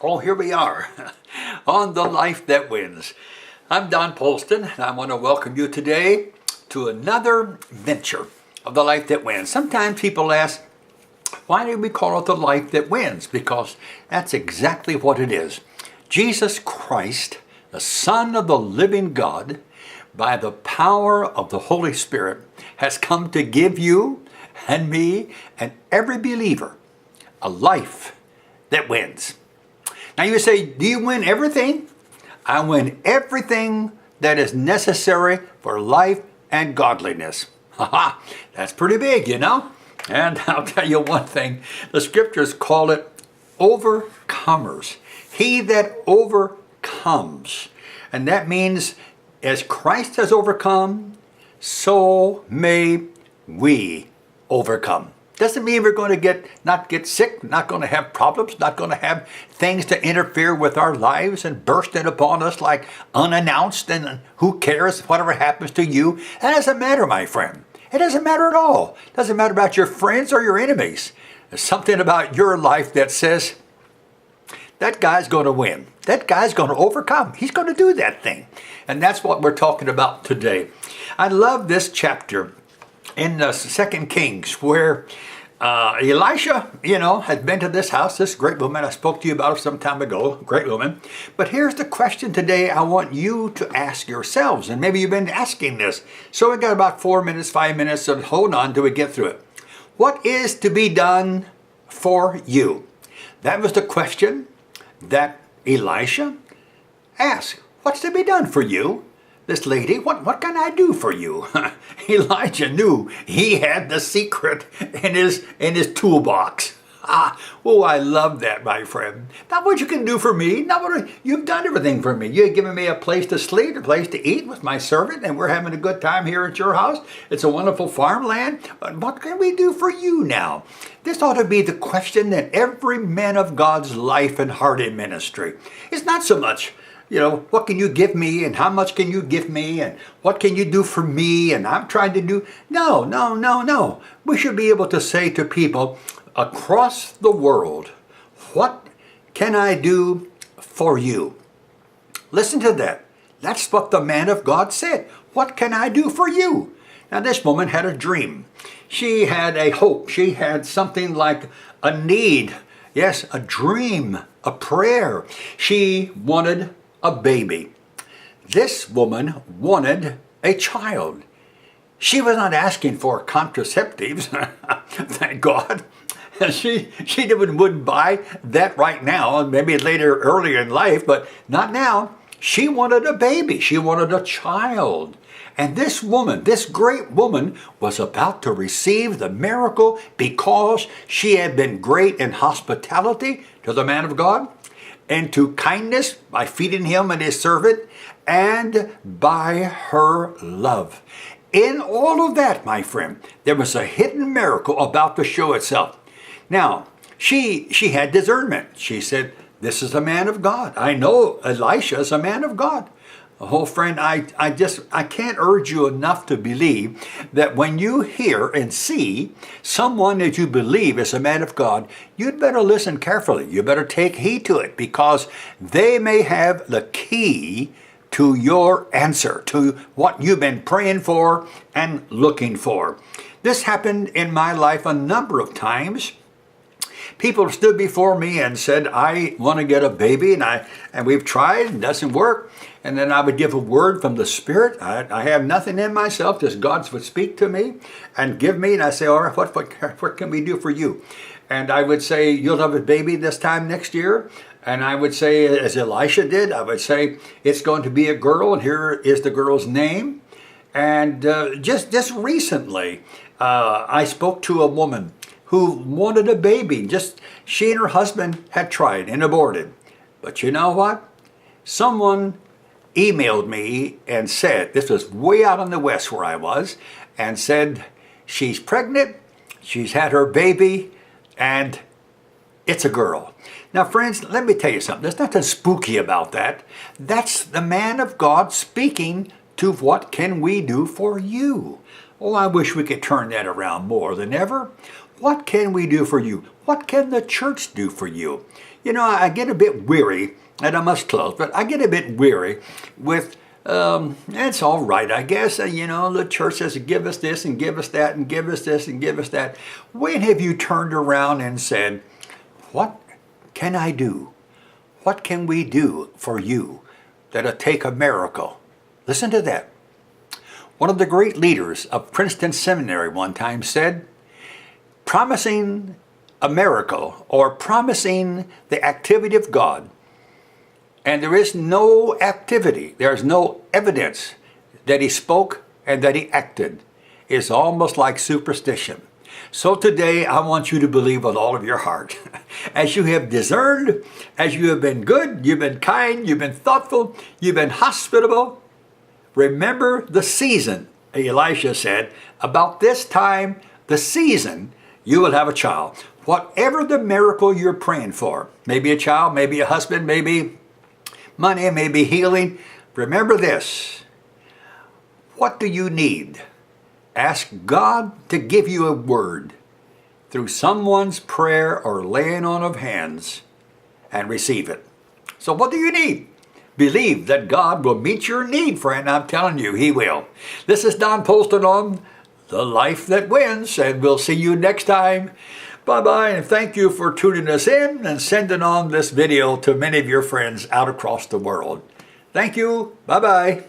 Oh, here we are on The Life That Wins. I'm Don Polston, and I want to welcome you today to another venture of The Life That Wins. Sometimes people ask, why do we call it The Life That Wins? Because that's exactly what it is. Jesus Christ, the Son of the living God, by the power of the Holy Spirit, has come to give you and me and every believer a life that wins. Now you say, do you win everything? I win everything that is necessary for life and godliness. Haha, that's pretty big, you know? And I'll tell you one thing, the scriptures call it overcomers. He that overcomes. And that means as Christ has overcome, so may we overcome. Doesn't mean we're going to not get sick, not going to have problems, not going to have things to interfere with our lives and burst in upon us like unannounced, and who cares whatever happens to you. That doesn't matter, my friend. It doesn't matter at all. It doesn't matter about your friends or your enemies. There's something about your life that says, that guy's going to win. That guy's going to overcome. He's going to do that thing. And that's what we're talking about today. I love this chapter in the 2 Kings where Elisha, had been to this house, this great woman. I spoke to you about her some time ago, great woman. But here's the question today I want you to ask yourselves, and maybe you've been asking this. So we got about 4 minutes, 5 minutes, so hold on till we get through it. What is to be done for you? That was the question that Elisha asked. What's to be done for you? This lady, what can I do for you? Elijah knew he had the secret in his toolbox. I love that, my friend. Not what you can do for me. You've done everything for me. You've given me a place to sleep, a place to eat with my servant, and we're having a good time here at your house. It's a wonderful farmland. But what can we do for you now? This ought to be the question in every man of God's life and heart in ministry. It's not so much, what can you give me and how much can you give me and what can you do for me and I'm trying to do. No. We should be able to say to people across the world, what can I do for you? Listen to that. That's what the man of God said. What can I do for you? Now this woman had a dream. She had a hope. She had something like a need. Yes, a dream, a prayer. She wanted a baby. This woman wanted a child. She was not asking for contraceptives, thank God. She wouldn't buy that right now, maybe later, earlier in life, but not now. She wanted a baby. She wanted a child. And this woman, this great woman, was about to receive the miracle because she had been great in hospitality to the man of God, and to kindness by feeding him and his servant, and by her love. In all of that, my friend, there was a hidden miracle about to show itself. Now, she had discernment. She said, this is a man of God. I know Elisha is a man of God. Oh, friend, I can't urge you enough to believe that when you hear and see someone that you believe is a man of God, you'd better listen carefully. You better take heed to it because they may have the key to your answer, to what you've been praying for and looking for. This happened in my life a number of times. People stood before me and said, I want to get a baby, and we've tried and it doesn't work. And then I would give a word from the Spirit. I have nothing in myself, just God would speak to me and give me. And I say, all right, what can we do for you? And I would say, you'll have a baby this time next year. And I would say, as Elisha did, I would say, it's going to be a girl, and here is the girl's name. And just recently, I spoke to a woman who wanted a baby. She and her husband had tried and aborted. But you know what? Someone emailed me and said, this was way out in the West where I was, and said, she's pregnant, she's had her baby, and it's a girl. Now, friends, let me tell you something. There's nothing spooky about that. That's the man of God speaking to what can we do for you. Oh, I wish we could turn that around more than ever. What can we do for you? What can the church do for you? You know, I get a bit weary, and I must close, but I get a bit weary with, it's all right, I guess. You know, the church says, give us this and give us that and give us this and give us that. When have you turned around and said, what can I do? What can we do for you that'll take a miracle? Listen to that. One of the great leaders of Princeton Seminary one time said, promising a miracle or promising the activity of God, and there is no activity, there is no evidence that he spoke and that he acted, is almost like superstition. So today I want you to believe with all of your heart. As you have discerned, as you have been good, you've been kind, you've been thoughtful, you've been hospitable. Remember the season, Elisha said, about this time, the season, you will have a child. Whatever the miracle you're praying for, maybe a child, maybe a husband, maybe money, maybe healing, remember this. What do you need? Ask God to give you a word through someone's prayer or laying on of hands and receive it. So what do you need? Believe that God will meet your need, friend. I'm telling you, He will. This is Don Polston on The Life That Wins, and we'll see you next time. Bye-bye, and thank you for tuning us in and sending on this video to many of your friends out across the world. Thank you. Bye-bye.